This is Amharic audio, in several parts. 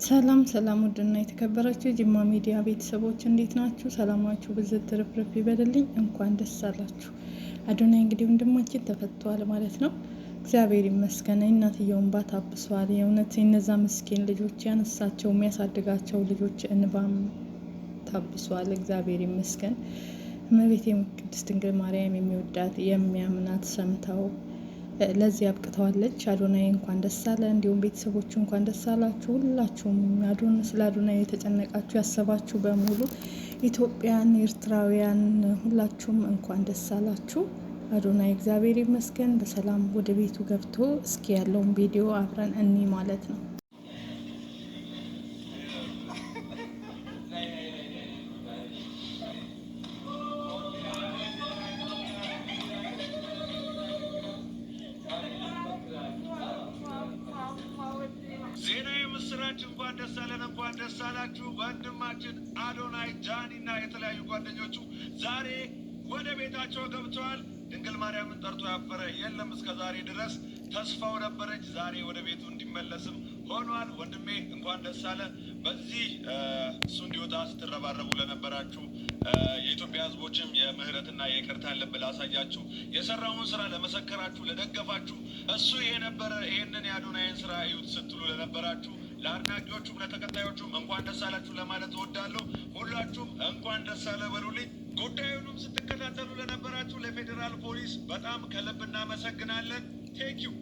ሰላም ሰላም ውድና የተከበራችሁ ጅማ ሚዲያ ቤተሰቦች እንዴት ናችሁ? ሰላማችሁ ብዝት ትርፍርፍ ይበልልኝ። እንኳን ደስ አላችሁ። አዶናይ እንግዲህ ወንድማችን ተፈቷል ማለት ነው። እግዚአብሔር ይመስገን። እናትየውን ባታብሷል። የእውነት እነዛ ምስኪን ልጆች ያነሳቸው የሚያሳድጋቸው ልጆች እንባም ታብሷል። እግዚአብሔር ይመስገን። እመቤቴ ቅድስት ድንግል ማርያም የሚወዳት የሚያምናት ሰምተው ለዚህ አብቅተዋለች። አዶናይ እንኳን ደስ አለ። እንዲሁም ቤተሰቦቹ እንኳን ደስ አላችሁ። ሁላችሁም ስለ አዶናይ የተጨነቃችሁ ያሰባችሁ በሙሉ ኢትዮጵያን፣ ኤርትራውያን ሁላችሁም እንኳን ደስ አላችሁ። አዶናይ እግዚአብሔር ይመስገን በሰላም ወደ ቤቱ ገብቶ እስኪ ያለውን ቪዲዮ አብረን እኒ ማለት ነው። እንኳን ደስ አለን፣ እንኳን ደስ አላችሁ። ወንድማችን አዶናይ ጃኒ እና የተለያዩ ጓደኞቹ ዛሬ ወደ ቤታቸው ገብተዋል። ድንግል ማርያምን ጠርቶ ያፈረ የለም እስከ ዛሬ ድረስ። ተስፋው ነበረች፣ ዛሬ ወደ ቤቱ እንዲመለስም ሆኗል። ወንድሜ እንኳን ደስ አለ። በዚህ እሱ እንዲወጣ ስትረባረቡ ለነበራችሁ የኢትዮጵያ ሕዝቦችም የምህረትና የይቅርታን ልብ ላሳያችሁ፣ የሰራውን ስራ ለመሰከራችሁ፣ ለደገፋችሁ፣ እሱ ይሄ ነበረ ይሄንን የአዶናይን ስራ እዩት ስትሉ ለነበራችሁ፣ ለአድናቂዎቹም ለተከታዮቹም እንኳን ደስ አላችሁ ለማለት እወዳለሁ። ሁላችሁም እንኳን ደስ አለ በሉልኝ። ጉዳዩንም ስትከታተሉ ለነበራችሁ ለፌዴራል ፖሊስ በጣም ከልብ እናመሰግናለን። ቴንኪዩ።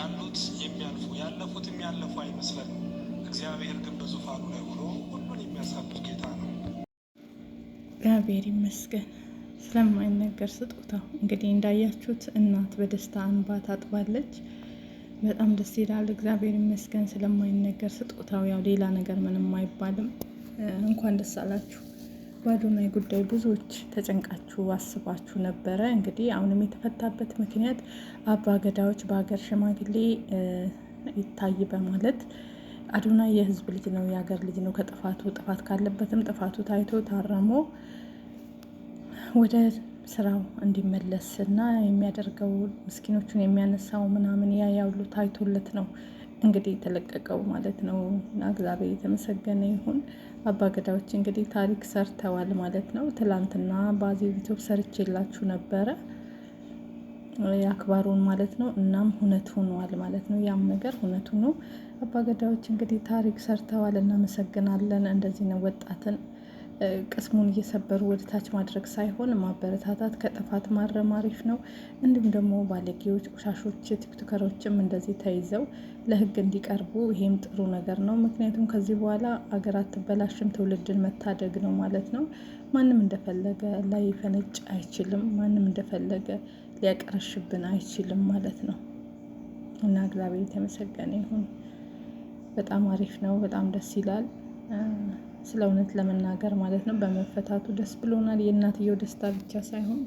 ያሉት የሚያልፉ ያለፉትም ያለፉ አይመስለንም። እግዚአብሔር ግን በዙፋኑ ላይ ሆኖ ሁሉን የሚያሳልፍ ጌታ ነው። እግዚአብሔር ይመስገን ስለማይነገር ስጦታው። እንግዲህ እንዳያችሁት እናት በደስታ እንባ ታጥባለች። በጣም ደስ ይላል። እግዚአብሔር ይመስገን ስለማይነገር ስጦታው። ያው ሌላ ነገር ምንም አይባልም። እንኳን ደስ አላችሁ። በአዶናይ ጉዳይ ብዙዎች ተጨንቃችሁ አስባችሁ ነበረ። እንግዲህ አሁንም የተፈታበት ምክንያት አባ ገዳዎች በሀገር ሽማግሌ ይታይ በማለት አዶናይ የህዝብ ልጅ ነው፣ የሀገር ልጅ ነው። ጥፋት ካለበትም ጥፋቱ ታይቶ ታረሞ ወደ ስራው እንዲመለስ እና የሚያደርገው ምስኪኖቹን የሚያነሳው ምናምን ያ ያውሉ ታይቶለት ነው እንግዲህ የተለቀቀው ማለት ነው። እና እግዚአብሔር የተመሰገነ ይሁን። አባገዳዎች እንግዲህ ታሪክ ሰርተዋል ማለት ነው። ትላንትና በአዜብ ዩቲዩብ ሰርቼላችሁ ነበረ የአክባሩን ማለት ነው። እናም እውነት ሆኗል ማለት ነው። ያም ነገር እውነቱ ነው። አባገዳዎች እንግዲህ ታሪክ ሰርተዋል። እናመሰግናለን። እንደዚህ ነው ወጣትን ቅስሙን እየሰበሩ ወደ ታች ማድረግ ሳይሆን ማበረታታት፣ ከጥፋት ማረም አሪፍ ነው። እንዲሁም ደግሞ ባለጌዎች፣ ቆሻሾች፣ ቲክቶከሮችም እንደዚህ ተይዘው ለህግ እንዲቀርቡ ይሄም ጥሩ ነገር ነው። ምክንያቱም ከዚህ በኋላ አገር አትበላሽም፣ ትውልድን መታደግ ነው ማለት ነው። ማንም እንደፈለገ ላይ ፈነጭ አይችልም። ማንም እንደፈለገ ሊያቀረሽብን አይችልም ማለት ነው። እና እግዚአብሔር የተመሰገነ ይሁን። በጣም አሪፍ ነው። በጣም ደስ ይላል። ስለ እውነት ለመናገር ማለት ነው በመፈታቱ ደስ ብሎናል። የእናትየው ደስታ ብቻ ሳይሆን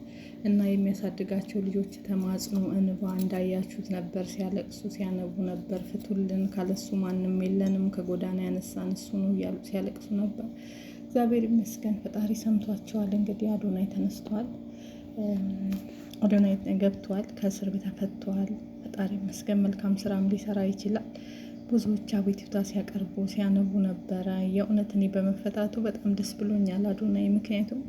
እና የሚያሳድጋቸው ልጆች ተማጽኖ እንባ እንዳያችሁት ነበር፣ ሲያለቅሱ ሲያነቡ ነበር። ፍቱልን፣ ካለሱ ማንም የለንም፣ ከጎዳና ያነሳን እሱ ነው እያሉ ሲያለቅሱ ነበር። እግዚአብሔር ይመስገን፣ ፈጣሪ ሰምቷቸዋል። እንግዲህ አዶናይ ተነስቷል፣ አዶናይ ገብቷል፣ ከእስር ቤት ተፈቷል። ፈጣሪ ይመስገን፣ መልካም ስራም ሊሰራ ይችላል። ብዙዎች አቤቱታ ሲያቀርቡ ሲያነቡ ነበረ። የእውነት እኔ በመፈታቱ በጣም ደስ ብሎኛል አዶናይ። ምክንያቱም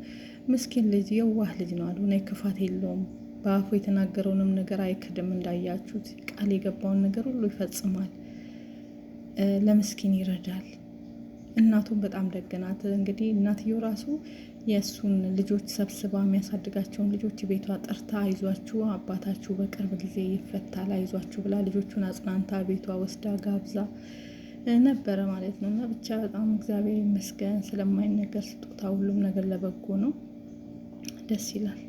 ምስኪን ልጅ የዋህ ልጅ ነው አዶናይ፣ ክፋት የለውም። በአፉ የተናገረውንም ነገር አይክድም። እንዳያችሁት ቃል የገባውን ነገር ሁሉ ይፈጽማል። ለምስኪን ይረዳል። እናቱን በጣም ደግናት። እንግዲህ እናትየው ራሱ የእሱን ልጆች ሰብስባ የሚያሳድጋቸውን ልጆች ቤቷ ጠርታ አይዟችሁ አባታችሁ በቅርብ ጊዜ ይፈታል አይዟችሁ ብላ ልጆቹን አጽናንታ ቤቷ ወስዳ ጋብዛ ነበረ ማለት ነው። እና ብቻ በጣም እግዚአብሔር ይመስገን ስለማይነገር ስጦታ፣ ሁሉም ነገር ለበጎ ነው። ደስ ይላል።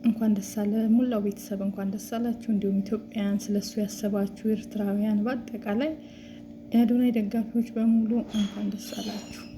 እንኳን ደስ አለ ሙላው ቤተሰብ፣ እንኳን ደስ አላችሁ። እንዲሁም ኢትዮጵያውያን፣ ስለሱ ያሰባችሁ ኤርትራውያን፣ በአጠቃላይ የአዶናይ ደጋፊዎች በሙሉ እንኳን ደስ አላችሁ።